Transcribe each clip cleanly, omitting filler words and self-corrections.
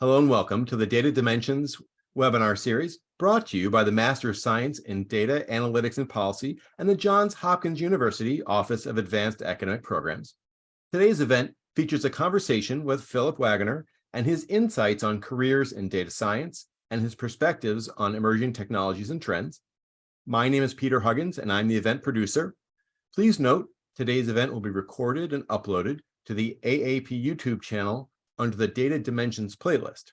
Hello and welcome to the Data Dimensions webinar series brought to you by the Master of Science in Data Analytics and Policy and the Johns Hopkins University Office of Advanced Academic Programs. Today's event features a conversation with Philip Waggoner and his insights on careers in data science and his perspectives on emerging technologies and trends. My name is Peter Huggins and I'm the event producer. Please note, today's event will be recorded and uploaded to the AAP YouTube channel under the Data Dimensions playlist.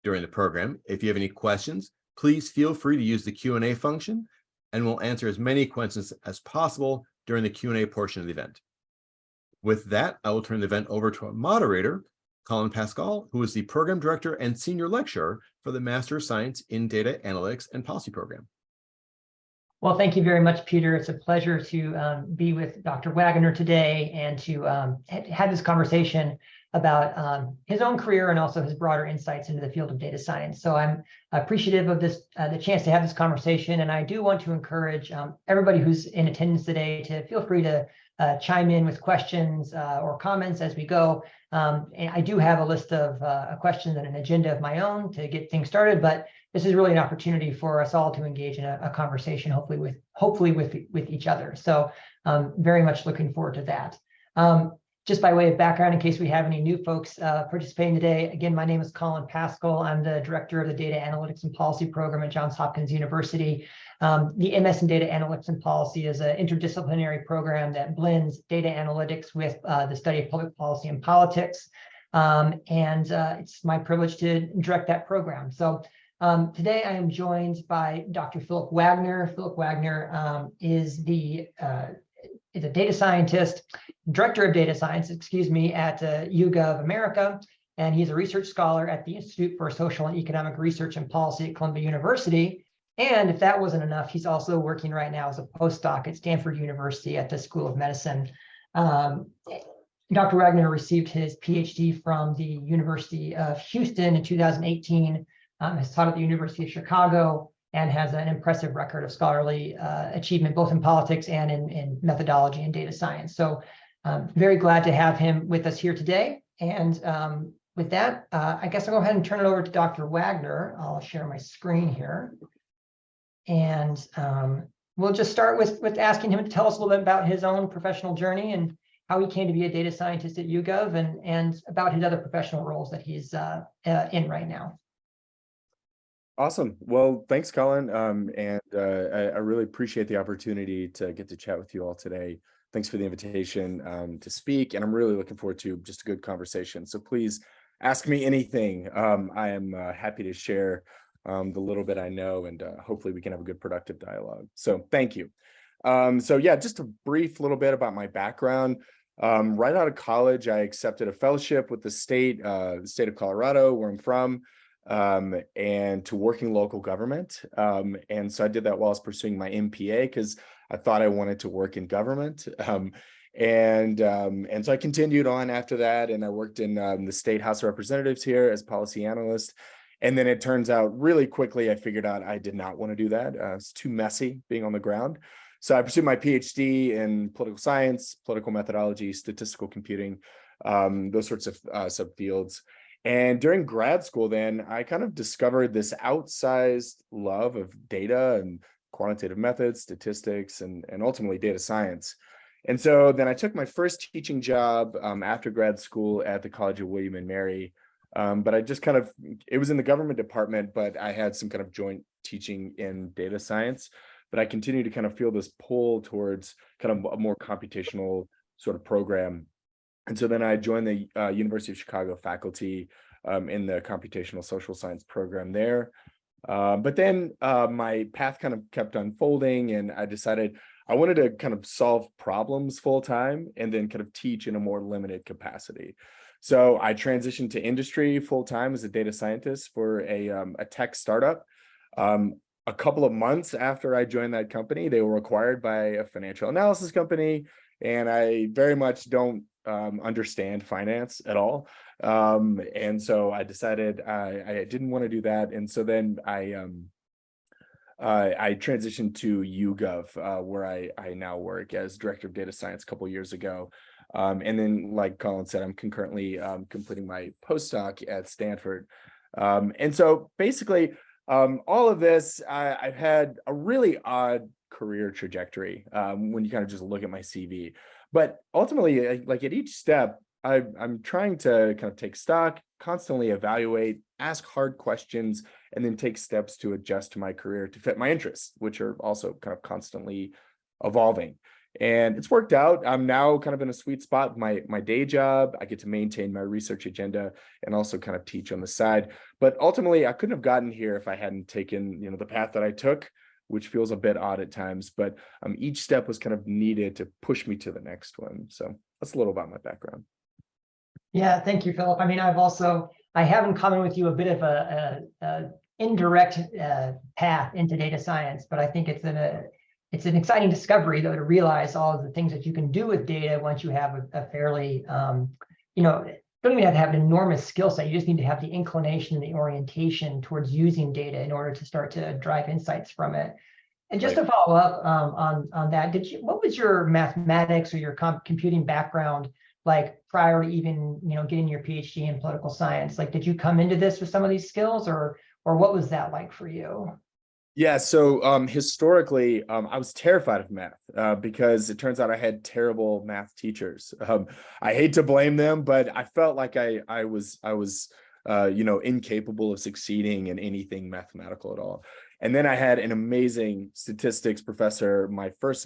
During the program, if you have any questions, please feel free to use the Q&A function, and we'll answer as many questions as possible during the Q&A portion of the event. With that, I will turn the event over to our moderator, Collin Paschall, who is the Program Director and Senior Lecturer for the Master of Science in Data Analytics and Policy program. Well, thank you very much, Peter. It's a pleasure to be with Dr. Waggoner today and to have this conversation about his own career and also his broader insights into the field of data science. So I'm appreciative of this, the chance to have this conversation. And I do want to encourage everybody who's in attendance today to feel free to chime in with questions or comments as we go. And I do have a list of questions and an agenda of my own to get things started, but this is really an opportunity for us all to engage in a conversation, hopefully with each other. So very much looking forward to that. Just by way of background, in case we have any new folks participating today, again, my name is Collin Paschall. I'm the director of the Data Analytics and Policy program at Johns Hopkins University. The MS in Data Analytics and Policy is an interdisciplinary program that blends data analytics with the study of public policy and politics. It's my privilege to direct that program. So today I am joined by Dr. Philip Waggoner. Philip Waggoner is a data scientist, director of data science, at YouGov America, and he's a research scholar at the Institute for Social and Economic Research and Policy at Columbia University. And if that wasn't enough, he's also working right now as a postdoc at Stanford University at the School of Medicine. Dr. Waggoner received his PhD from the University of Houston in 2018, has taught at the University of Chicago, and has an impressive record of scholarly achievement, both in politics and in methodology and data science. So very glad to have him with us here today. And with that, I guess I'll go ahead and turn it over to Dr. Waggoner. I'll share my screen here. And we'll just start with asking him to tell us a little bit about his own professional journey and how he came to be a data scientist at YouGov and about his other professional roles that he's in right now. Awesome. Well, thanks, Collin. I really appreciate the opportunity to get to chat with you all today. Thanks for the invitation to speak, and I'm really looking forward to just a good conversation. So please ask me anything. I am happy to share the little bit I know, and hopefully we can have a good productive dialogue. So thank you. So yeah, just a brief little bit about my background. Right out of college, I accepted a fellowship with the state of Colorado, where I'm from, and to working local government. And so I did that while I was pursuing my MPA because I thought I wanted to work in government. And so I continued on after that, and I worked in the State House of Representatives here as policy analyst. And then it turns out really quickly, I figured out I did not want to do that. It's too messy being on the ground. So I pursued my PhD in political science, political methodology, statistical computing, those sorts of subfields. And during grad school, then I kind of discovered this outsized love of data and quantitative methods, statistics, and ultimately data science. And so then I took my first teaching job after grad school at the College of William and Mary. But I just it was in the government department, but I had some kind of joint teaching in data science. But I continued to kind of feel this pull towards kind of a more computational sort of program. And so then I joined the University of Chicago faculty in the computational social science program there. But then my path kind of kept unfolding, and I decided I wanted to kind of solve problems full time and then kind of teach in a more limited capacity. So I transitioned to industry full time as a data scientist for a tech startup. A couple of months after I joined that company, they were acquired by a financial analysis company, and I very much don't understand finance at all. And so I decided I didn't want to do that. And so then I transitioned to YouGov, where I now work as director of data science a couple of years ago. And then, like Collin said, I'm concurrently completing my postdoc at Stanford. And so basically, all of this, I've had a really odd career trajectory when you kind of just look at my CV. But ultimately, like at each step, I'm trying to kind of take stock, constantly evaluate, ask hard questions, and then take steps to adjust my career to fit my interests, which are also kind of constantly evolving. And it's worked out. I'm now kind of in a sweet spot. My day job, I get to maintain my research agenda and also kind of teach on the side. But ultimately, I couldn't have gotten here if I hadn't taken, the path that I took, which feels a bit odd at times. But each step was kind of needed to push me to the next one. So that's a little about my background. Yeah, thank you, Philip. I mean, I have in common with you a bit of a indirect path into data science, but I think it's an exciting discovery, though, to realize all of the things that you can do with data once you have a fairly, don't even have to have an enormous skill set. You just need to have the inclination and the orientation towards using data in order to start to drive insights from it. And just to follow up on that, what was your mathematics or your computing background like prior to even getting your PhD in political science? Like, did you come into this with some of these skills, or what was that like for you? Yeah, so historically, I was terrified of math because it turns out I had terrible math teachers. I hate to blame them, but I felt like I was incapable of succeeding in anything mathematical at all. And then I had an amazing statistics professor my first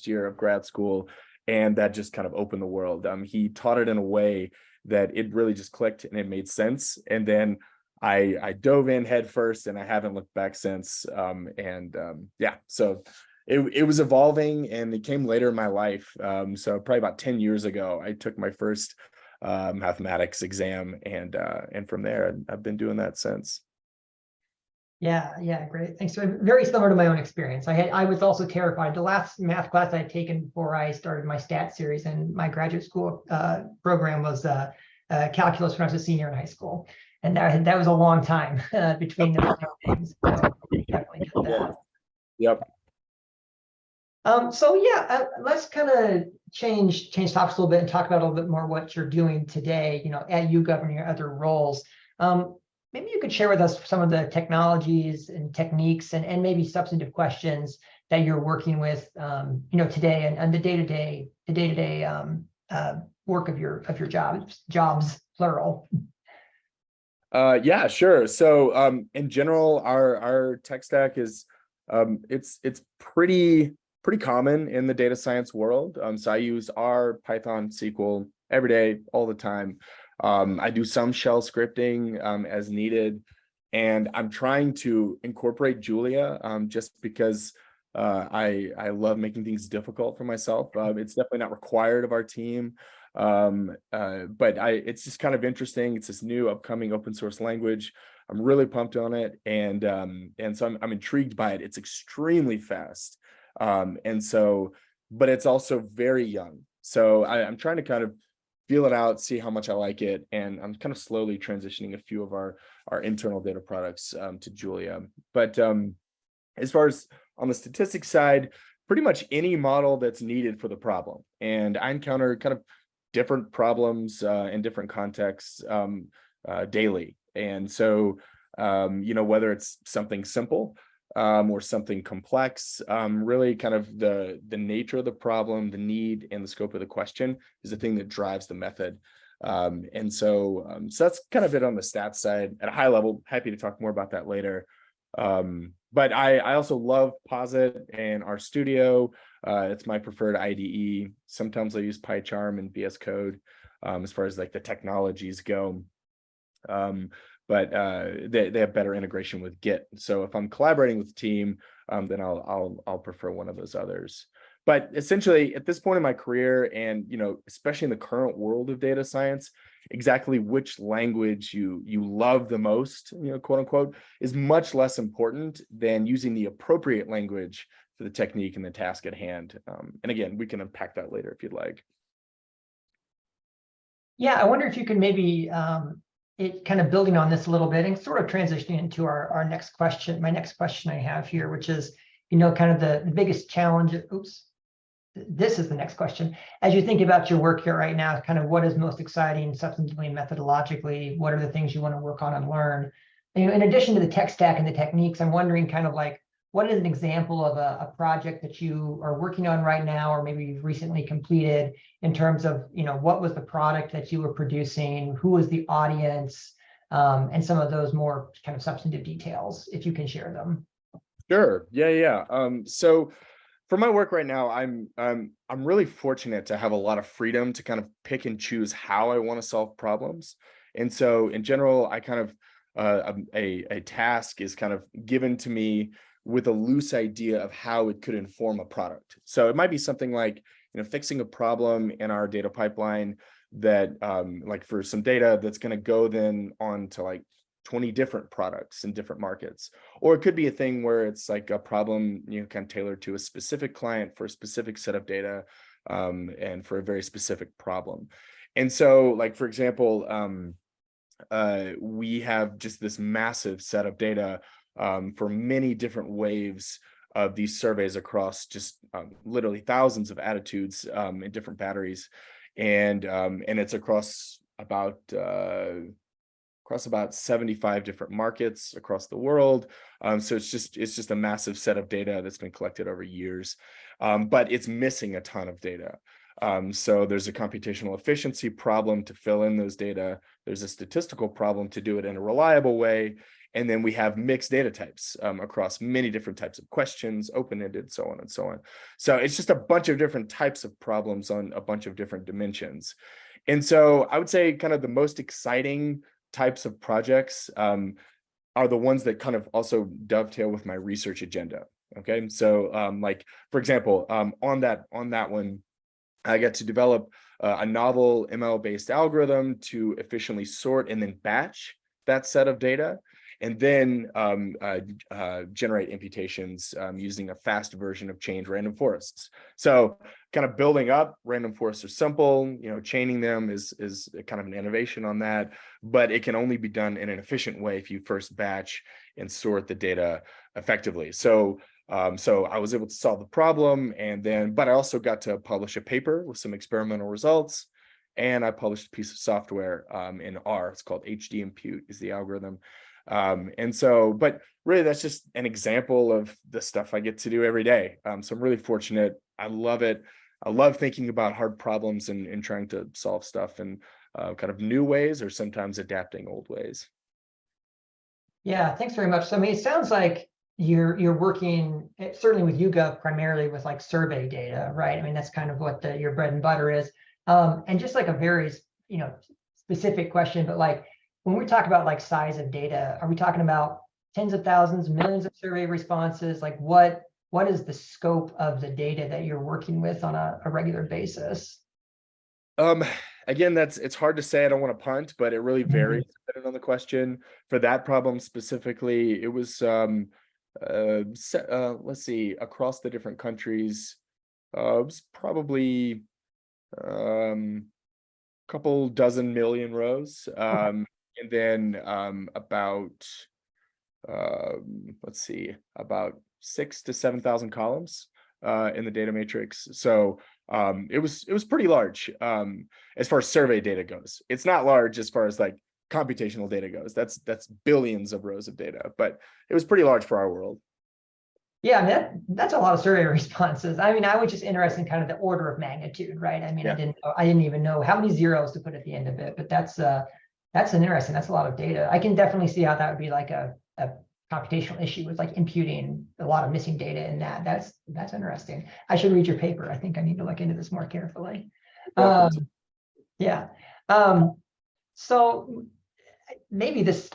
year of grad school, and that just kind of opened the world. He taught it in a way that it really just clicked and it made sense. And then I dove in head first, and I haven't looked back since. So it was evolving, and it came later in my life. So probably about 10 years ago, I took my first mathematics exam, and from there, I've been doing that since. Yeah, great. Thanks. So very similar to my own experience. I was also terrified. The last math class I had taken before I started my stat series in my graduate school program was calculus when I was a senior in high school. And that was a long time between those two things. So definitely get that. Yep. Let's kind of change topics a little bit and talk about a little bit more what you're doing today, at YouGov and your other roles. Maybe you could share with us some of the technologies and techniques and maybe substantive questions that you're working with, today and the day-to-day work of your jobs plural. Yeah, sure. So in general, our tech stack is it's pretty common in the data science world. So I use R, Python, SQL every day, all the time. I do some shell scripting as needed, and I'm trying to incorporate Julia just because I love making things difficult for myself. It's definitely not required of our team. But it's just kind of interesting. It's this new upcoming open source language. I'm really pumped on it, and so I'm intrigued by it. It's extremely fast, but it's also very young. So I'm trying to kind of feel it out, see how much I like it, and I'm kind of slowly transitioning a few of our internal data products to Julia. But as far as on the statistics side, pretty much any model that's needed for the problem, and I encounter kind of different problems in different contexts daily. And so, whether it's something simple or something complex, really kind of the nature of the problem, the need, and the scope of the question is the thing that drives the method. So that's kind of it on the stats side at a high level. Happy to talk more about that later. But I also love Posit and RStudio. It's my preferred IDE. Sometimes I use PyCharm and VS Code as far as like the technologies go. But they have better integration with Git. So if I'm collaborating with the team, then I'll prefer one of those others. But essentially, at this point in my career, and especially in the current world of data science, exactly which language you love the most, quote unquote, is much less important than using the appropriate language for the technique and the task at hand. And again, we can unpack that later if you'd like. Yeah, I wonder if you could maybe it kind of building on this a little bit and sort of transitioning into our next question. My next question I have here, which is, kind of the biggest challenge. this is the next question. As you think about your work here right now, kind of what is most exciting substantively and methodologically? What are the things you want to work on and learn? And, in addition to the tech stack and the techniques, I'm wondering kind of like, what is an example of a project that you are working on right now, or maybe you've recently completed, in terms of, what was the product that you were producing, who was the audience, and some of those more kind of substantive details, if you can share them. Sure. Yeah. So for my work right now, I'm really fortunate to have a lot of freedom to kind of pick and choose how I want to solve problems. And so in general, I kind of a task is kind of given to me with a loose idea of how it could inform a product. So it might be something like, fixing a problem in our data pipeline that like for some data that's going to go then on to like 20 different products in different markets. Or it could be a thing where it's like a problem, kind of tailored to a specific client for a specific set of data and for a very specific problem. And so like, for example, we have just this massive set of data for many different waves of these surveys across just literally thousands of attitudes in different batteries. And it's across about 75 different markets across the world. So it's just a massive set of data that's been collected over years, but it's missing a ton of data. So there's a computational efficiency problem to fill in those data. There's a statistical problem to do it in a reliable way. And then we have mixed data types across many different types of questions, open-ended, so on and so on. So it's just a bunch of different types of problems on a bunch of different dimensions. And so I would say kind of the most exciting types of projects are the ones that kind of also dovetail with my research agenda. Okay, so like for example, on that one, I got to develop a novel ML-based algorithm to efficiently sort and then batch that set of data, and then generate imputations using a fast version of chained random forests. So kind of building up random forests are simple, chaining them is kind of an innovation on that, but it can only be done in an efficient way if you first batch and sort the data effectively. So I was able to solve the problem, but I also got to publish a paper with some experimental results, and I published a piece of software in R. It's called HD Impute is the algorithm. But really that's just an example of the stuff I get to do every day. So I'm really fortunate. I love it. I love thinking about hard problems and trying to solve stuff in kind of new ways, or sometimes adapting old ways. Yeah, thanks very much. So I mean, it sounds like you're working certainly with YouGov primarily with like survey data, right? I mean, that's kind of what your bread and butter is. And just like a very specific question, but like when we talk about like size of data, are we talking about tens of thousands, millions of survey responses? Like what is the scope of the data that you're working with on a regular basis? Again, it's hard to say. I don't want to punt, but it really varies depending on the question. For that problem specifically, it was let's see, across the different countries, it was probably couple dozen million rows, and then about let's see, about 6,000 to 7,000 columns in the data matrix. So it was pretty large as far as survey data goes. It's not large as far as like computational data goes. That's billions of rows of data, but it was pretty large for our world. Yeah, I mean, that's a lot of survey responses. I mean, I was just interested in kind of the order of magnitude, right? I mean, Yeah. I didn't even know how many zeros to put at the end of it, but that's an interesting. That's a lot of data. I can definitely see how that would be like a computational issue with like imputing a lot of missing data in that. That's interesting. I should read your paper. I think I need to look into this more carefully. Yeah. So maybe this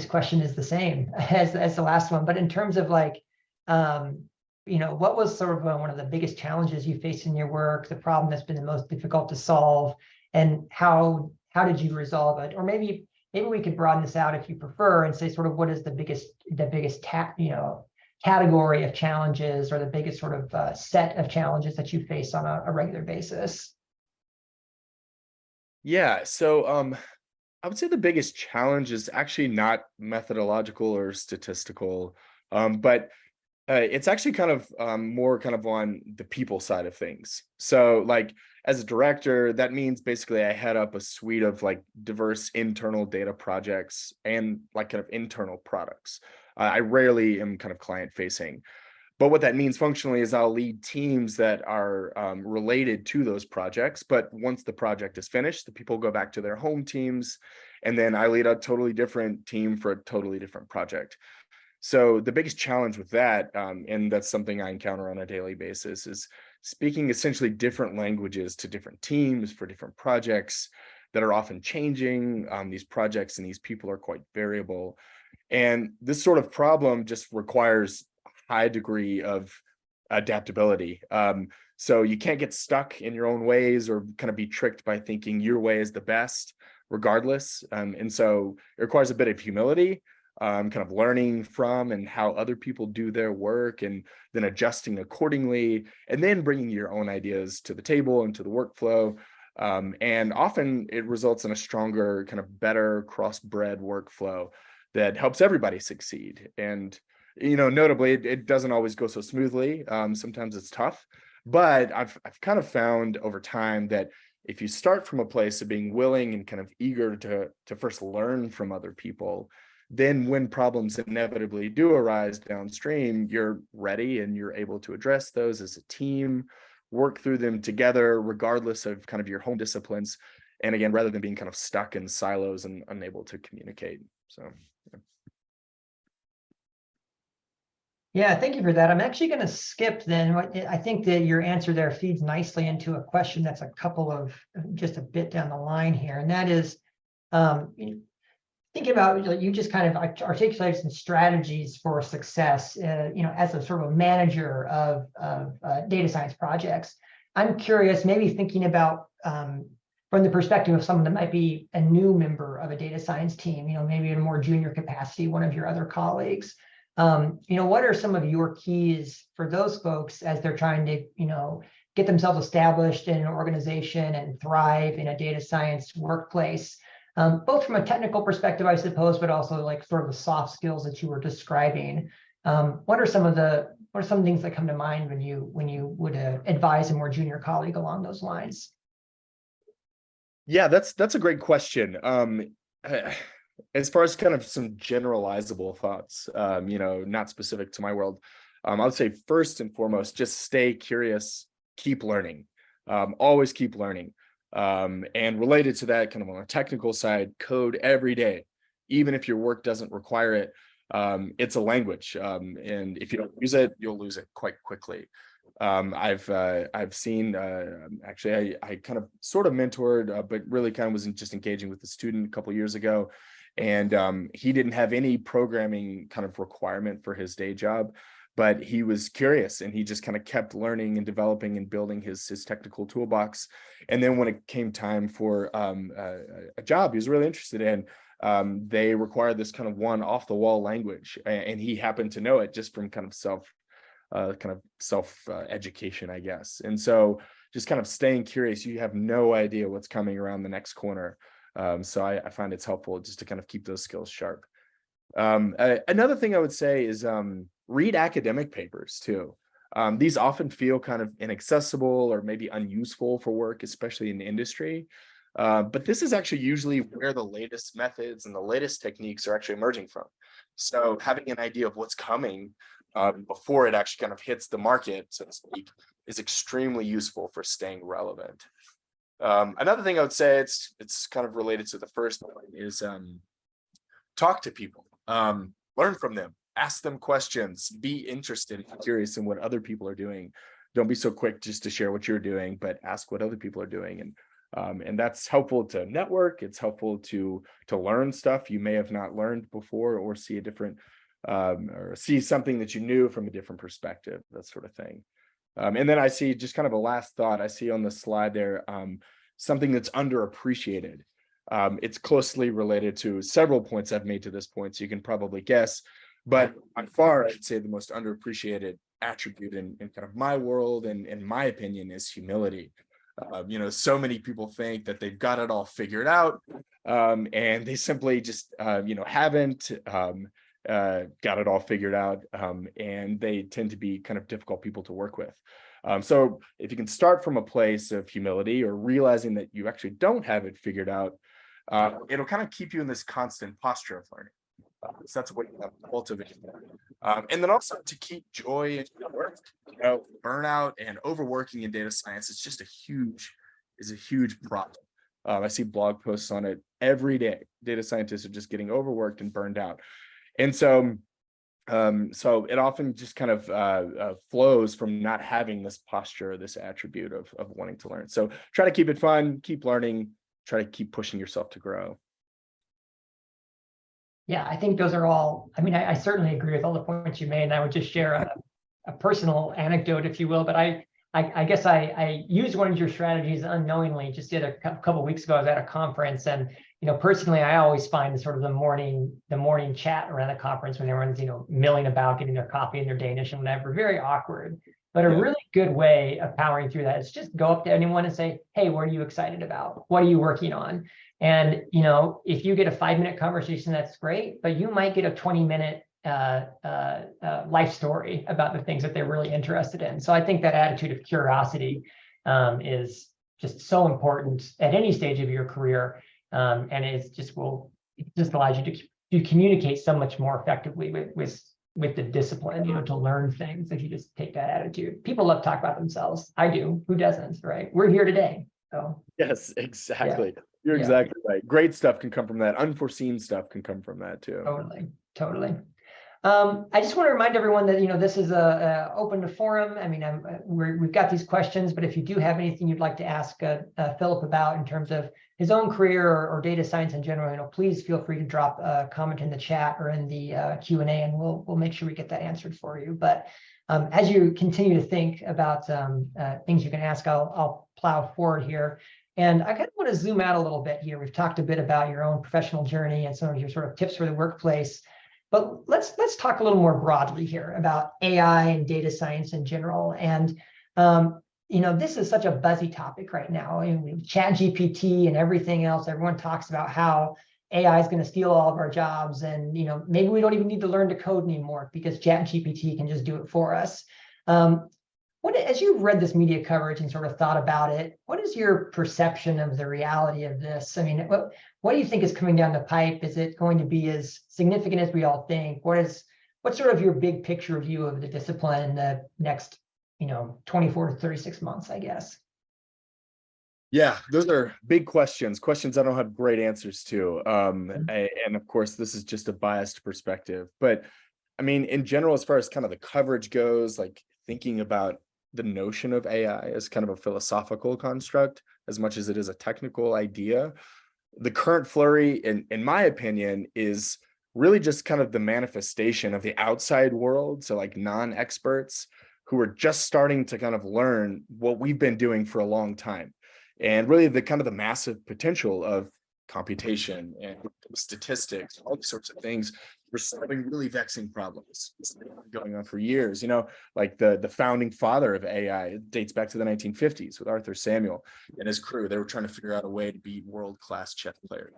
question is the same as the last one, but in terms of like, what was sort of one of the biggest challenges you faced in your work, the problem that's been the most difficult to solve, and how did you resolve it? Or maybe we could broaden this out if you prefer and say sort of what is the biggest category of challenges, or the biggest sort of set of challenges that you face on a regular basis? Yeah, so I would say the biggest challenge is actually not methodological or statistical, but It's actually kind of more kind of on the people side of things. So like as a director, that means basically I head up a suite of like diverse internal data projects and like kind of internal products. I rarely am kind of client facing. But what that means functionally is I'll lead teams that are related to those projects. But once the project is finished, the people go back to their home teams. And then I lead a totally different team for a totally different project. So the biggest challenge with that, and that's something I encounter on a daily basis, is speaking essentially different languages to different teams for different projects that are often changing. These projects and these people are quite variable. And this sort of problem just requires a high degree of adaptability. So you can't get stuck in your own ways or kind of be tricked by thinking your way is the best regardless. And so it requires a bit of humility, kind of learning from and how other people do their work and then adjusting accordingly, and then bringing your own ideas to the table and to the workflow. And often it results in a stronger, kind of better cross-bred workflow that helps everybody succeed. And, notably, it doesn't always go so smoothly. Sometimes it's tough, but I've kind of found over time that if you start from a place of being willing and kind of eager to first learn from other people, then when problems inevitably do arise downstream, you're ready and you're able to address those as a team, work through them together, regardless of kind of your home disciplines. And again, rather than being kind of stuck in silos and unable to communicate. So, yeah. Yeah, thank you for that. I'm actually going to skip then. I think that your answer there feeds nicely into a question that's a couple of just a bit down the line here. And that is, thinking about, you just kind of articulated some strategies for success, as a sort of a manager of data science projects. I'm curious, maybe thinking about from the perspective of someone that might be a new member of a data science team, maybe in a more junior capacity, one of your other colleagues. What are some of your keys for those folks as they're trying to, get themselves established in an organization and thrive in a data science workplace? Both from a technical perspective, I suppose, but also like sort of the soft skills that you were describing. What are some things that come to mind when you would advise a more junior colleague along those lines? Yeah, that's a great question. As far as kind of some generalizable thoughts, not specific to my world, I would say first and foremost, just stay curious, keep learning, always keep learning. And related to that, kind of on a technical side, code every day, even if your work doesn't require it. It's a language, and if you don't use it, you'll lose it quite quickly. I've seen actually I kind of sort of mentored, but really kind of was just engaging with a student a couple of years ago, and he didn't have any programming kind of requirement for his day job. But he was curious and he just kind of kept learning and developing and building his technical toolbox. And then when it came time for a job he was really interested in, they required this kind of one off the wall language, and he happened to know it just from kind of self education, I guess. And so just kind of staying curious, you have no idea what's coming around the next corner. So I find it's helpful just to kind of keep those skills sharp. Another thing I would say is read academic papers too. These often feel kind of inaccessible or maybe unuseful for work, especially in industry. But this is actually usually where the latest methods and the latest techniques are actually emerging from. So having an idea of what's coming before it actually kind of hits the market, so to speak, is extremely useful for staying relevant. Another thing I would say, it's kind of related to the first one, is talk to people, learn from them, ask them questions, be interested and curious in what other people are doing. Don't be so quick just to share what you're doing, but ask what other people are doing. And that's helpful to network. It's helpful to learn stuff you may have not learned before, or see a different or see something that you knew from a different perspective, that sort of thing. And then I see just kind of a last thought I see on the slide there, something that's underappreciated. It's closely related to several points I've made to this point, so you can probably guess. But by far, I'd say the most underappreciated attribute in kind of my world and in my opinion is humility. So many people think that they've got it all figured out, and they simply just, haven't. got it all figured out, and they tend to be kind of difficult people to work with. So if you can start from a place of humility or realizing that you actually don't have it figured out, it'll kind of keep you in this constant posture of learning. So that's what you have to cultivate. And then also to keep joy in your work. Burnout and overworking in data science is just a huge problem. I see blog posts on it every day. Data scientists are just getting overworked and burned out. And so it often just kind of flows from not having this posture, this attribute of wanting to learn. So try to keep it fun, keep learning, try to keep pushing yourself to grow. Yeah, I think those are all, I mean, I certainly agree with all the points you made, and I would just share a personal anecdote, if you will, but I guess I used one of your strategies unknowingly. Just did a couple of weeks ago. I was at a conference, and personally, I always find sort of the morning chat around the conference when everyone's milling about, getting their coffee and their Danish and whatever, very awkward. But a really good way of powering through that is just go up to anyone and say, "Hey, what are you excited about? What are you working on?" And if you get a 5-minute conversation, that's great. But you might get a 20-minute life story about the things that they're really interested in. So I think that attitude of curiosity is just so important at any stage of your career, and it just allows you to communicate so much more effectively with the discipline, to learn things if you just take that attitude. People love to talk about themselves. I do. Who doesn't, right? We're here today. So yes, exactly. Yeah. You're exactly right. Great stuff can come from that. Unforeseen stuff can come from that too. Totally. I just want to remind everyone that this is a open to forum. I mean, we've got these questions, but if you do have anything you'd like to ask Philip about in terms of his own career or data science in general, please feel free to drop a comment in the chat or in the Q&A, and we'll make sure we get that answered for you. But as you continue to think about things you can ask, I'll plow forward here. And I kind of want to zoom out a little bit here. We've talked a bit about your own professional journey and some of your sort of tips for the workplace. But let's talk a little more broadly here about AI and data science in general. And this is such a buzzy topic right now. ChatGPT and everything else. Everyone talks about how AI is going to steal all of our jobs, and maybe we don't even need to learn to code anymore because ChatGPT can just do it for us. As you've read this media coverage and sort of thought about it, what is your perception of the reality of this? I mean, what do you think is coming down the pipe? Is it going to be as significant as we all think? What's sort of your big picture view of the discipline in the next, 24 to 36 months, I guess? Yeah, those are big questions I don't have great answers to. And of course, this is just a biased perspective. But I mean, in general, as far as kind of the coverage goes, like thinking about the notion of AI as kind of a philosophical construct, as much as it is a technical idea, the current flurry, in my opinion, is really just kind of the manifestation of the outside world. So like non-experts who are just starting to kind of learn what we've been doing for a long time. And really the kind of the massive potential of computation and statistics, all these sorts of things for solving really vexing problems. It's been going on for years, like the founding father of AI dates back to the 1950s with Arthur Samuel and his crew. They were trying to figure out a way to beat world-class chess players.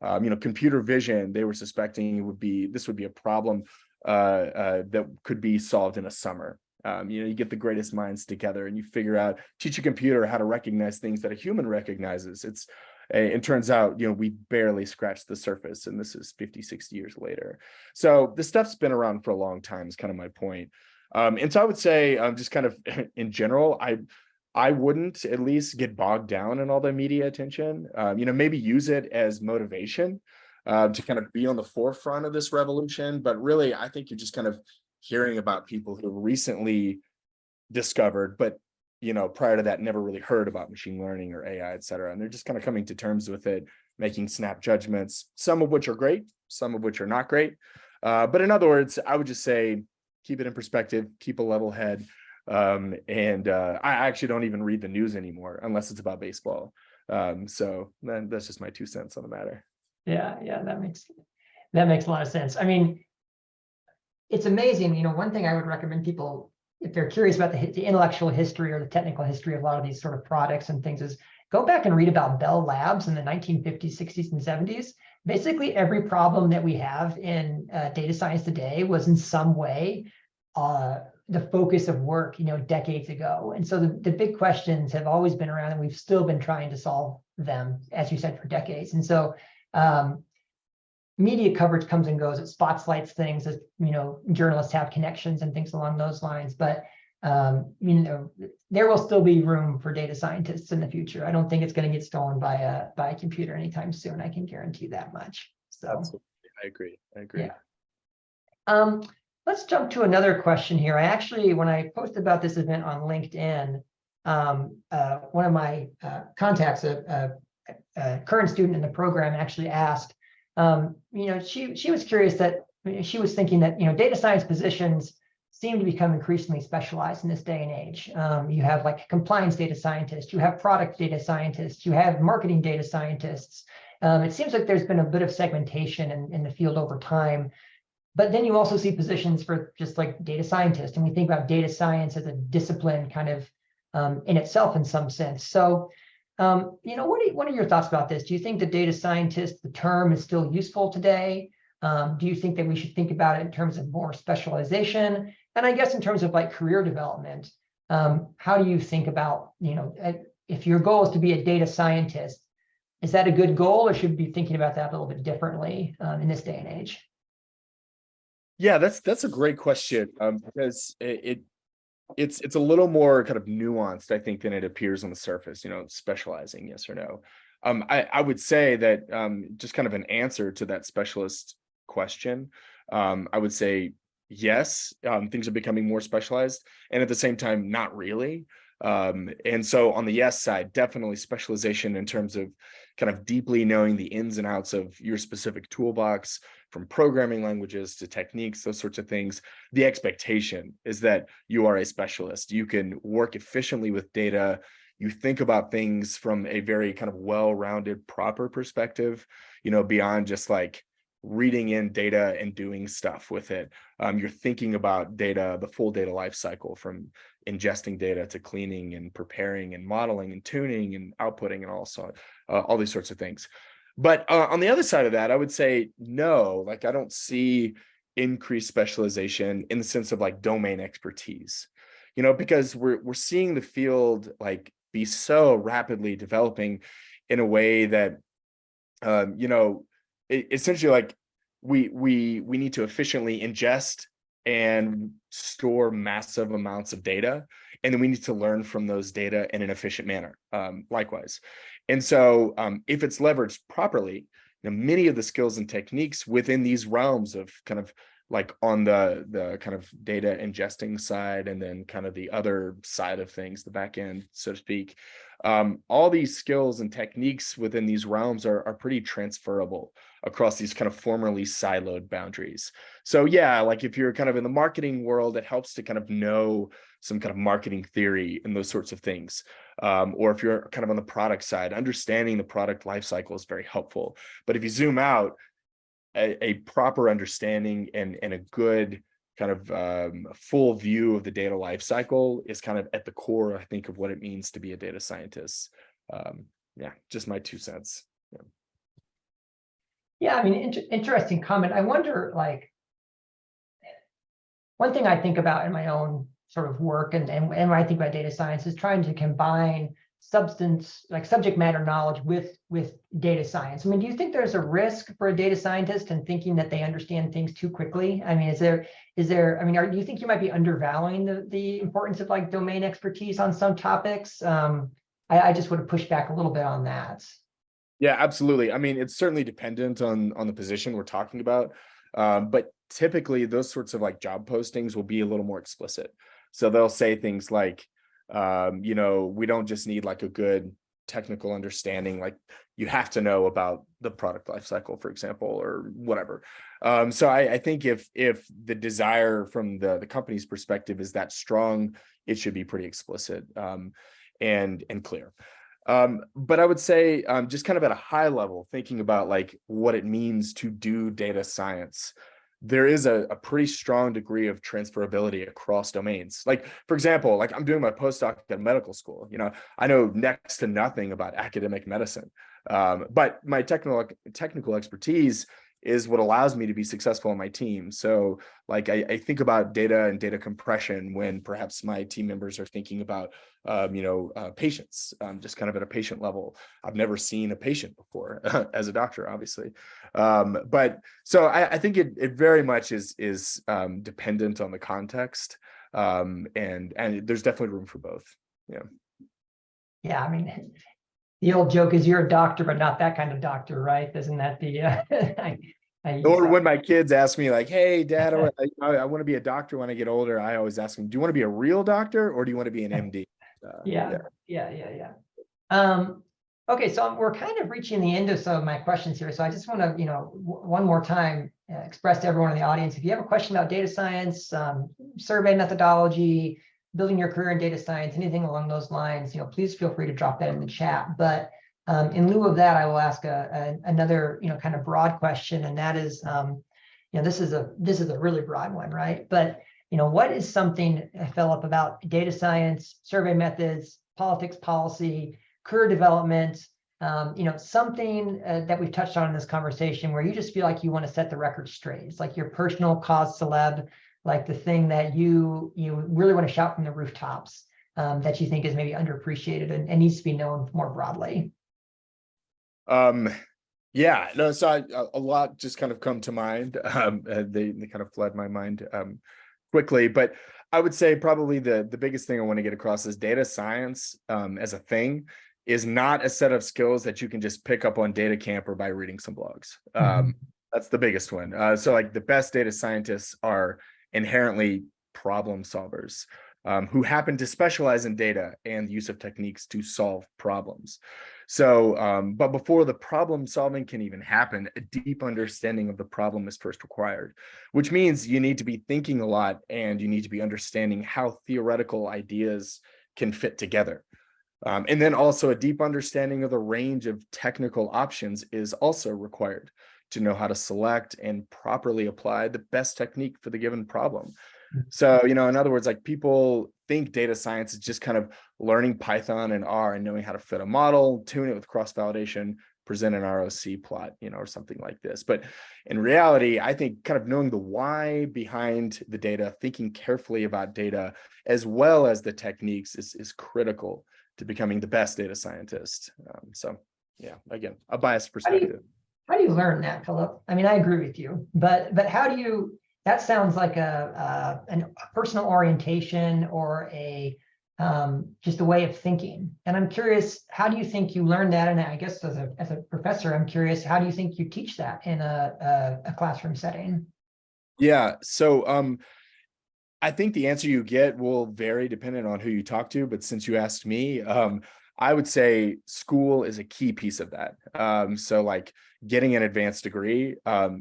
And computer vision, they were suspecting this would be a problem that could be solved in a summer. You get the greatest minds together and you figure out, teach a computer how to recognize things that a human recognizes. It turns out, we barely scratched the surface, and this is 50, 60 years later. So this stuff's been around for a long time is kind of my point. And so I would say, just kind of in general, I wouldn't at least get bogged down in all the media attention, maybe use it as motivation to kind of be on the forefront of this revolution. But really, I think you're just kind of hearing about people who recently discovered, but prior to that, never really heard about machine learning or AI, et cetera. And they're just kind of coming to terms with it, making snap judgments, some of which are great, some of which are not great. But in other words, I would just say, keep it in perspective, keep a level head. And I actually don't even read the news anymore unless it's about baseball. So then that's just my 2 cents on the matter. Yeah, that makes a lot of sense. I mean, it's amazing. One thing I would recommend people, if they're curious about the intellectual history or the technical history of a lot of these sort of products and things, is go back and read about Bell Labs in the 1950s, 60s, and 70s. basically every problem that we have in data science today was in some way the focus of work, decades ago. And so the big questions have always been around, and we've still been trying to solve them, as you said, for decades. And so media coverage comes and goes. It spotlights things as, journalists have connections and things along those lines. But, there will still be room for data scientists in the future. I don't think it's going to get stolen by a computer anytime soon. I can guarantee that much. So absolutely. I agree. Yeah. Let's jump to another question here. I actually, when I posted about this event on LinkedIn, one of my contacts, a current student in the program, actually asked, she was curious that she was thinking that, data science positions seem to become increasingly specialized in this day and age. You have like compliance data scientists, you have product data scientists, you have marketing data scientists. It seems like there's been a bit of segmentation in the field over time. But then you also see positions for just like data scientists, and we think about data science as a discipline kind of in itself in some sense. So, what are your thoughts about this? Do you think the data scientist, the term, is still useful today? Do you think that we should think about it in terms of more specialization? And I guess in terms of like career development, how do you think about, if your goal is to be a data scientist, is that a good goal, or should we be thinking about that a little bit differently in this day and age? Yeah, that's a great question, because it's a little more kind of nuanced, I think, than it appears on the surface, specializing, yes or no. I would say that just kind of an answer to that specialist question, I would say yes, things are becoming more specialized, and at the same time, not really. And so on the yes side, definitely specialization in terms of kind of deeply knowing the ins and outs of your specific toolbox, from programming languages to techniques, those sorts of things. The expectation is that you are a specialist. You can work efficiently with data. You think about things from a very kind of well-rounded, proper perspective, beyond just like reading in data and doing stuff with it. You're thinking about data, the full data life cycle, from ingesting data to cleaning and preparing and modeling and tuning and outputting and also all these sorts of things. But on the other side of that, I would say no, like I don't see increased specialization in the sense of like domain expertise, because we're seeing the field like be so rapidly developing in a way that, essentially like we need to efficiently ingest and store massive amounts of data, and then we need to learn from those data in an efficient manner, likewise. And so if it's leveraged properly, many of the skills and techniques within these realms of kind of like on the kind of data ingesting side, and then kind of the other side of things, the back end, so to speak, all these skills and techniques within these realms are pretty transferable across these kind of formerly siloed boundaries. So yeah, like if you're kind of in the marketing world, it helps to kind of know some kind of marketing theory and those sorts of things. Or if you're kind of on the product side, understanding the product lifecycle is very helpful. But if you zoom out, a proper understanding and a good kind of full view of the data lifecycle is kind of at the core, I think, of what it means to be a data scientist. Yeah, just my 2 cents. Yeah, I mean, interesting comment. I wonder, like, one thing I think about in my own sort of work and when I think about data science is trying to combine subject matter knowledge with data science. I mean, do you think there's a risk for a data scientist in thinking that they understand things too quickly? I mean, do you think you might be undervaluing the importance of like domain expertise on some topics? I just would have pushed back a little bit on that. Yeah, absolutely. I mean, it's certainly dependent on the position we're talking about. But typically those sorts of like job postings will be a little more explicit. So they'll say things like, we don't just need like a good technical understanding, like you have to know about the product lifecycle, for example, or whatever. So I think if the desire from the company's perspective is that strong, it should be pretty explicit and clear. But I would say just kind of at a high level, thinking about like what it means to do data science, there is a pretty strong degree of transferability across domains. Like, for example, like I'm doing my postdoc at medical school, I know next to nothing about academic medicine. But my technical expertise is what allows me to be successful on my team. So like I think about data and data compression when perhaps my team members are thinking about patients, just kind of at a patient level. I've never seen a patient before as a doctor, obviously. But so I think it very much is dependent on the context. And there's definitely room for both. Yeah. Yeah, I mean, the old joke is you're a doctor, but not that kind of doctor, right? Isn't that the or when my kids ask me like, hey, Dad, I want to be a doctor when I get older, I always ask them, do you want to be a real doctor or do you want to be an MD? Yeah. Okay, so we're kind of reaching the end of some of my questions here. So I just want to, one more time express to everyone in the audience, if you have a question about data science, survey methodology, building your career in data science, anything along those lines, please feel free to drop that in the chat. But in lieu of that, I will ask another, kind of broad question, and that is, this is a really broad one, right? But what is something, Philip, about data science, survey methods, politics, policy, career development, something that we've touched on in this conversation where you just feel like you want to set the record straight? It's like your personal cause celeb, like the thing that you really want to shout from the rooftops, that you think is maybe underappreciated and needs to be known more broadly. Yeah, no, so a lot just kind of come to mind. They kind of fled my mind quickly, but I would say probably the biggest thing I want to get across is data science as a thing is not a set of skills that you can just pick up on Data Camp or by reading some blogs. That's the biggest one. So like the best data scientists are inherently problem solvers who happen to specialize in data and the use of techniques to solve problems. So, but before the problem solving can even happen, a deep understanding of the problem is first required, which means you need to be thinking a lot and you need to be understanding how theoretical ideas can fit together. And then also a deep understanding of the range of technical options is also required to know how to select and properly apply the best technique for the given problem. So, in other words, like people think data science is just kind of learning Python and R and knowing how to fit a model, tune it with cross-validation, present an ROC plot, or something like this. But in reality, I think kind of knowing the why behind the data, thinking carefully about data, as well as the techniques is critical to becoming the best data scientist. So yeah, again, a biased perspective. How do you learn that, Philip? I mean, I agree with you, but how do you? That sounds like a personal orientation or just a way of thinking. And I'm curious, how do you think you learn that? And I guess as a professor, I'm curious, how do you think you teach that in a classroom setting? Yeah, so I think the answer you get will vary depending on who you talk to. But since you asked me, I would say school is a key piece of that. So like getting an advanced degree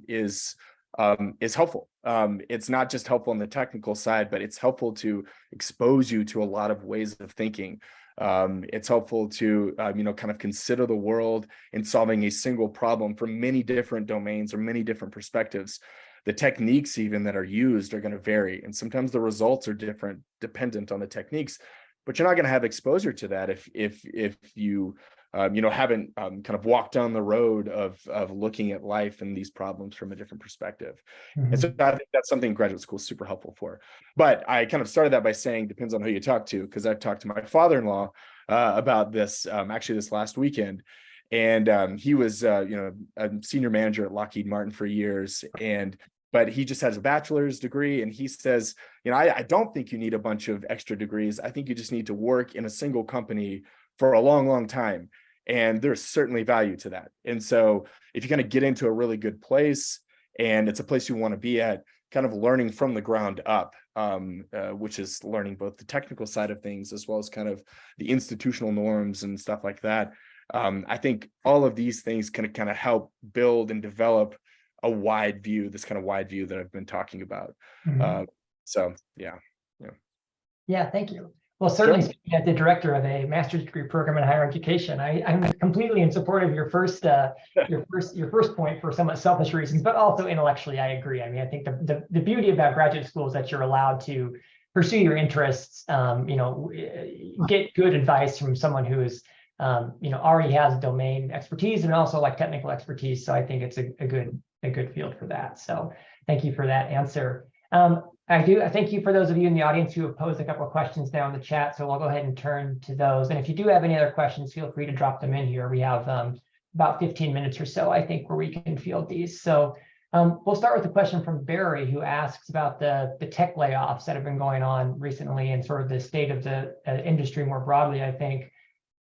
is helpful. It's not just helpful on the technical side, but it's helpful to expose you to a lot of ways of thinking. It's helpful to, kind of consider the world in solving a single problem from many different domains or many different perspectives. The techniques even that are used are going to vary. And sometimes the results are different dependent on the techniques, but you're not going to have exposure to that if you haven't kind of walked down the road of looking at life and these problems from a different perspective. And so I think that's something graduate school is super helpful for. But I kind of started that by saying depends on who you talk to, because I've talked to my father-in-law about this actually this last weekend. And he was a senior manager at Lockheed Martin for years, but he just has a bachelor's degree. And he says, I don't think you need a bunch of extra degrees. I think you just need to work in a single company for a long, long time. And there's certainly value to that. And so if you kind of get into a really good place and it's a place you want to be at, kind of learning from the ground up, which is learning both the technical side of things as well as kind of the institutional norms and stuff like that. I think all of these things can kind of help build and develop a wide view, this kind of wide view that I've been talking about. So yeah. Yeah, thank you. Well, certainly speaking as the director of a master's degree program in higher education, I'm completely in support of your first point for somewhat selfish reasons, but also intellectually, I agree. I mean, I think the beauty about graduate school is that you're allowed to pursue your interests, get good advice from someone who is already has domain expertise and also like technical expertise. So I think it's a good field for that. So thank you for that answer. I thank you for those of you in the audience who have posed a couple of questions now in the chat. So we'll go ahead and turn to those. And if you do have any other questions, feel free to drop them in here. We have about 15 minutes or so, I think, where we can field these. So we'll start with a question from Barry, who asks about the tech layoffs that have been going on recently and sort of the state of the industry more broadly, I think.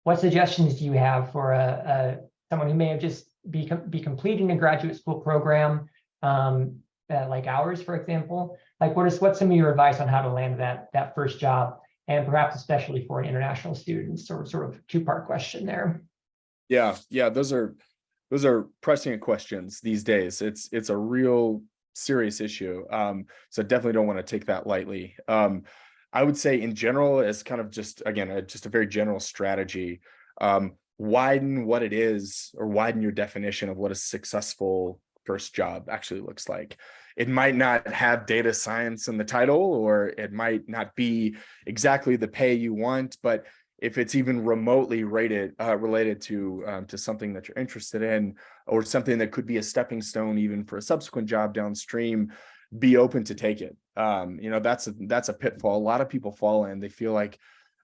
What suggestions do you have for someone who may have just be completing a graduate school program, like ours, for example? Like, what's some of your advice on how to land that first job, and perhaps especially for an international student? Sort of two-part question there. Yeah, those are pressing questions these days. It's a real serious issue. So definitely don't want to take that lightly. I would say in general, as kind of just a very general strategy, widen what it is, or widen your definition of what a successful first job actually looks like. It might not have data science in the title, or it might not be exactly the pay you want, but if it's even remotely related to something that you're interested in, or something that could be a stepping stone even for a subsequent job downstream, be open to take it. That's a pitfall a lot of people fall in. They feel like,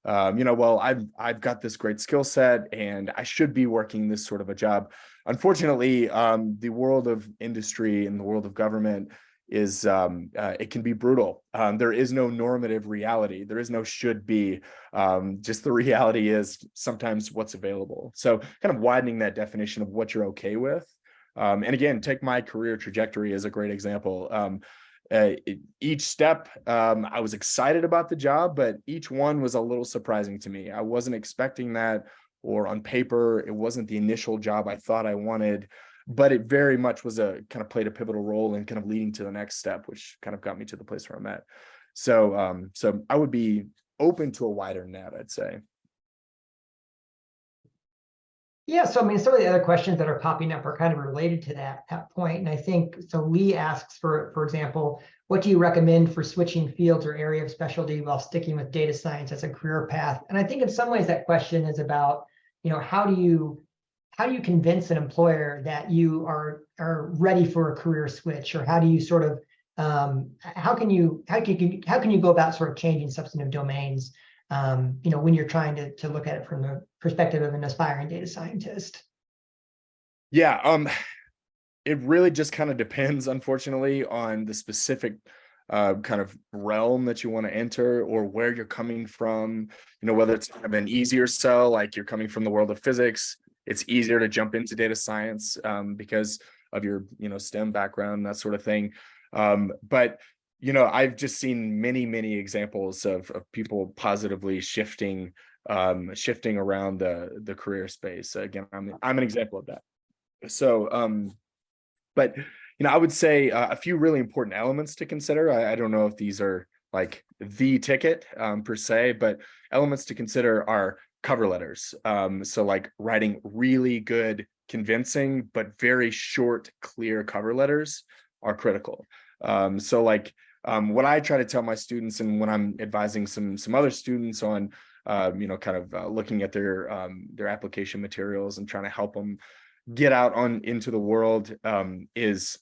well, I've got this great skill set and I should be working this sort of a job. Unfortunately, the world of industry and the world of government is it can be brutal. There is no normative reality. There is no should be. Just the reality is sometimes what's available. So kind of widening that definition of what you're okay with. And again, take my career trajectory as a great example. Each step, I was excited about the job, but each one was a little surprising to me. I wasn't expecting that, or on paper, it wasn't the initial job I thought I wanted, but it very much was played a pivotal role in kind of leading to the next step, which kind of got me to the place where I'm at. So, so I would be open to a wider net, I'd say. Yeah, so I mean, some of the other questions that are popping up are kind of related to that point. And I think, so Lee asks, for example, what do you recommend for switching fields or area of specialty while sticking with data science as a career path? And I think in some ways that question is about, how do you convince an employer that you are ready for a career switch, or how do you sort of, how can you go about sort of changing substantive domains, when you're trying to look at it from the perspective of an aspiring data scientist? Yeah, it really just kind of depends, unfortunately, on the specific kind of realm that you want to enter, or where you're coming from. Whether it's kind of an easier sell, like you're coming from the world of physics, it's easier to jump into data science because of your STEM background, that sort of thing. But I've just seen many examples of people positively shifting around the career space. Again, I'm an example of that. So, but I would say a few really important elements to consider. I don't know if these are like the ticket per se, but elements to consider are cover letters. So like writing really good, convincing, but very short, clear cover letters are critical. So like what I try to tell my students, and when I'm advising some other students on looking at their application materials and trying to help them get out into the world, is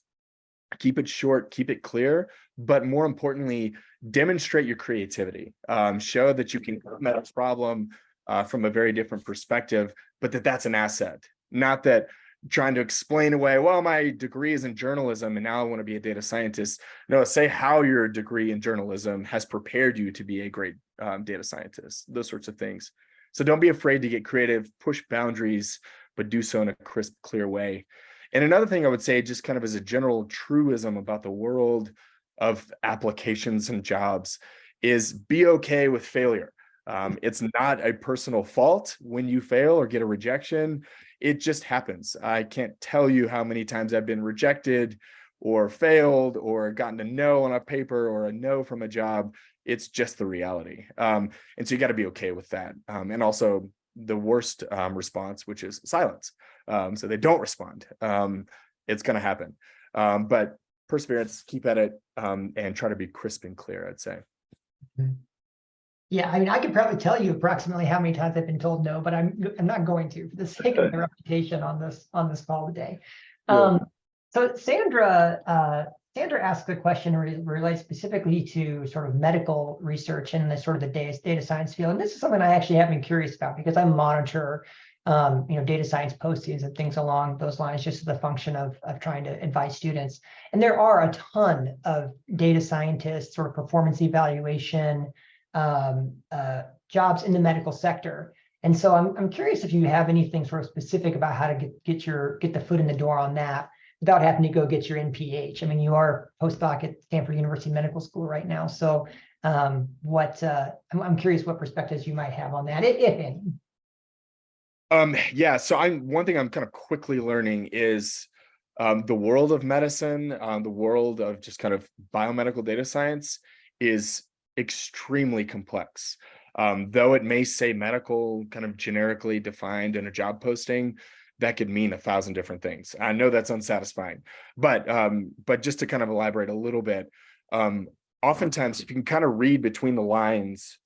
keep it short, keep it clear, but more importantly, demonstrate your creativity. Show that you can come at a problem from a very different perspective, but that's an asset. Not that trying to explain away, well, my degree is in journalism and now I want to be a data scientist. No, say how your degree in journalism has prepared you to be a great data scientist, those sorts of things. So don't be afraid to get creative, push boundaries, but do so in a crisp, clear way. And another thing I would say, just kind of as a general truism about the world of applications and jobs, is be okay with failure. It's not a personal fault when you fail or get a rejection. It just happens. I can't tell you how many times I've been rejected or failed or gotten a no on a paper or a no from a job. It's just the reality. And so you got to be okay with that. And also the worst response, which is silence. So they don't respond. It's going to happen. But perseverance, keep at it, and try to be crisp and clear, I'd say. Mm-hmm. Yeah, I mean, I could probably tell you approximately how many times I've been told no, but I'm not going to for the sake of my reputation on this call today. Yeah. So Sandra asked a question related specifically to sort of medical research and the sort of the data science field. And this is something I actually have been curious about because I monitor data science postings and things along those lines, just as a function of trying to advise students. And there are a ton of data scientists, sort of performance evaluation jobs in the medical sector. And so I'm curious if you have anything sort of specific about how to get the foot in the door on that without having to go get your NPH. I mean, you are a postdoc at Stanford University Medical School right now. So I'm curious what perspectives you might have on that, if any. Yeah, so one thing I'm kind of quickly learning is the world of medicine, the world of just kind of biomedical data science is extremely complex. Though it may say medical kind of generically defined in a job posting, that could mean 1,000 different things. I know that's unsatisfying, but just to kind of elaborate a little bit, oftentimes if you can kind of read between the lines,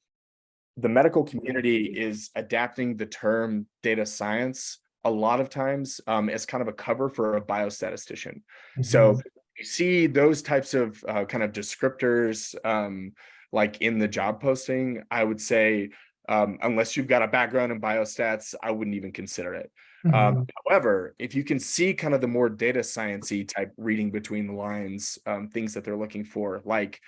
the medical community is adapting the term data science a lot of times as kind of a cover for a biostatistician. Mm-hmm. So you see those types of kind of descriptors like in the job posting, I would say, unless you've got a background in biostats, I wouldn't even consider it. Mm-hmm. However, if you can see kind of the more data science-y type reading between the lines, things that they're looking for, like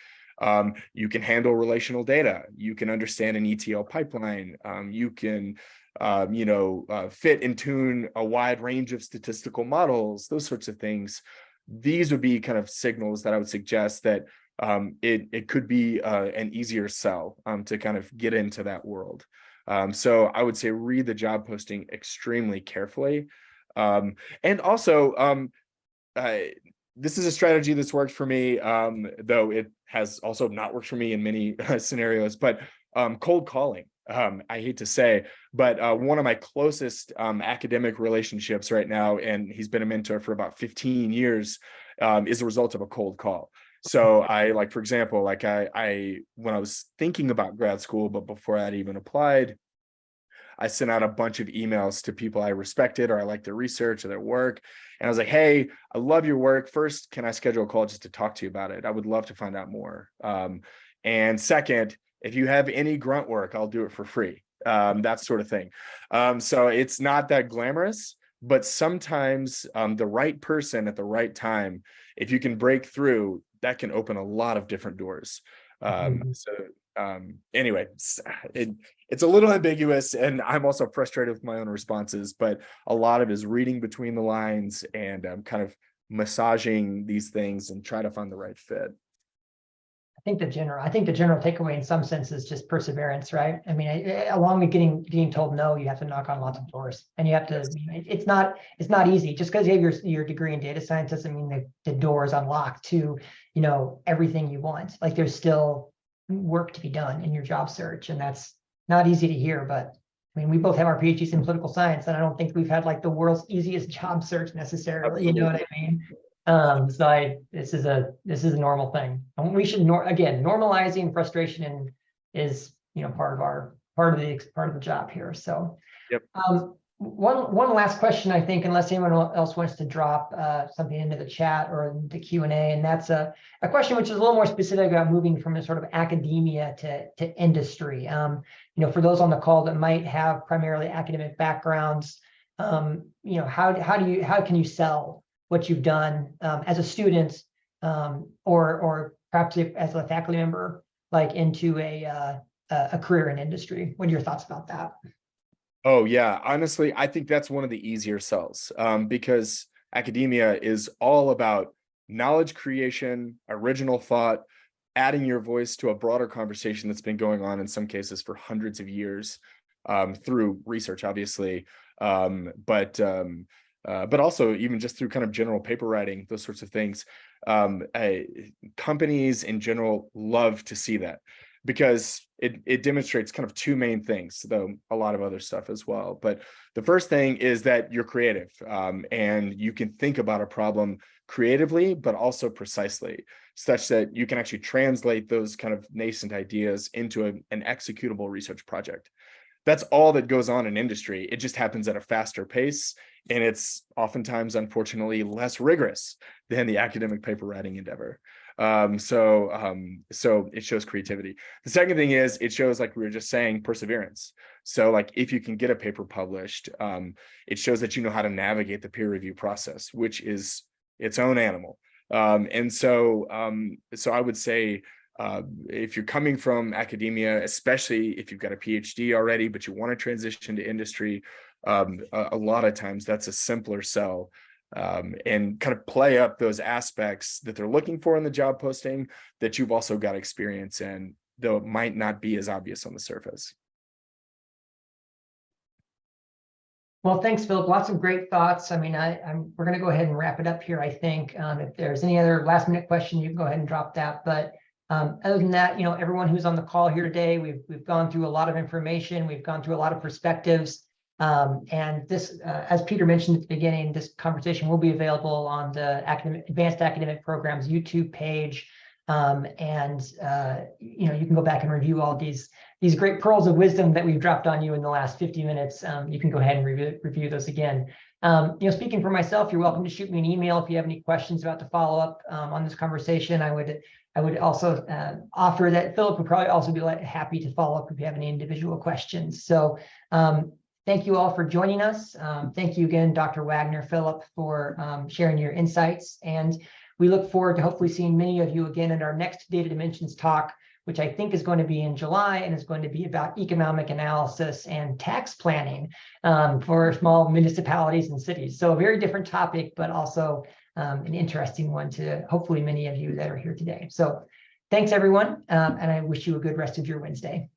you can handle relational data, you can understand an ETL pipeline, you can fit and tune a wide range of statistical models, those sorts of things. These would be kind of signals that I would suggest that it could be an easier sell to kind of get into that world. So I would say read the job posting extremely carefully. And also, this is a strategy that's worked for me, though it has also not worked for me in many scenarios, but cold calling. I hate to say, but one of my closest academic relationships right now, and he's been a mentor for about 15 years, is a result of a cold call. So for example, I when I was thinking about grad school, but before I'd even applied, I sent out a bunch of emails to people I respected or I liked their research or their work. And I was like, hey, I love your work. First, can I schedule a call just to talk to you about it? I would love to find out more. And second, if you have any grunt work, I'll do it for free. That sort of thing. So it's not that glamorous, but sometimes the right person at the right time, if you can break through, that can open a lot of different doors. Anyway, it's a little ambiguous, and I'm also frustrated with my own responses, but a lot of it is reading between the lines and kind of massaging these things and try to find the right fit. I think the general takeaway in some sense is just perseverance, right? I mean, along with getting told no, you have to knock on lots of doors, and you have to. It's not easy. Just because you have your degree in data science doesn't mean the door is unlocked to everything you want. Like there's still work to be done in your job search, and that's not easy to hear. But I mean, we both have our PhDs in political science, and I don't think we've had like the world's easiest job search necessarily. Absolutely. You know what I mean? So this is a normal thing, and we should again, normalizing frustration is part of the job here. So yep. One last question, I think, unless anyone else wants to drop something into the chat or the Q&A, and that's a question which is a little more specific about moving from a sort of academia to industry. For those on the call that might have primarily academic backgrounds, how can you sell what you've done as a student, or perhaps as a faculty member, like into a career in industry? What are your thoughts about that? Oh yeah, honestly, I think that's one of the easier sells because academia is all about knowledge creation, original thought, adding your voice to a broader conversation that's been going on in some cases for hundreds of years through research, obviously, but also even just through kind of general paper writing, those sorts of things. Companies in general love to see that, because it demonstrates kind of two main things, though a lot of other stuff as well. But the first thing is that you're creative and you can think about a problem creatively, but also precisely, such that you can actually translate those kind of nascent ideas into an executable research project. That's all that goes on in industry. It just happens at a faster pace, and it's oftentimes, unfortunately, less rigorous than the academic paper writing endeavor. So it shows creativity. The second thing is it shows, like we were just saying, perseverance. So like if you can get a paper published, it shows that you know how to navigate the peer review process, which is its own animal. So I would say, if you're coming from academia, especially if you've got a PhD already, but you want to transition to industry, a lot of times that's a simpler sell, and kind of play up those aspects that they're looking for in the job posting that you've also got experience in, though it might not be as obvious on the surface. Well, thanks, Philip. Lots of great thoughts. I mean, we're going to go ahead and wrap it up here, I think. If there's any other last minute question, you can go ahead and drop that. But other than that, everyone who's on the call here today, we've gone through a lot of information. We've gone through a lot of perspectives. And this, as Peter mentioned at the beginning, this conversation will be available on the Advanced Academic Programs YouTube page. You can go back and review all these great pearls of wisdom that we've dropped on you in the last 50 minutes. You can go ahead and review those again. Speaking for myself, you're welcome to shoot me an email if you have any questions about the follow up on this conversation. I would also offer that Philip would probably also be happy to follow up if you have any individual questions. So thank you all for joining us. Thank you again, Dr. Waggoner, Philip, for sharing your insights. And we look forward to hopefully seeing many of you again at our next Data Dimensions talk, which I think is going to be in July and is going to be about economic analysis and tax planning for small municipalities and cities. So a very different topic, but also an interesting one to hopefully many of you that are here today. So thanks, everyone, and I wish you a good rest of your Wednesday.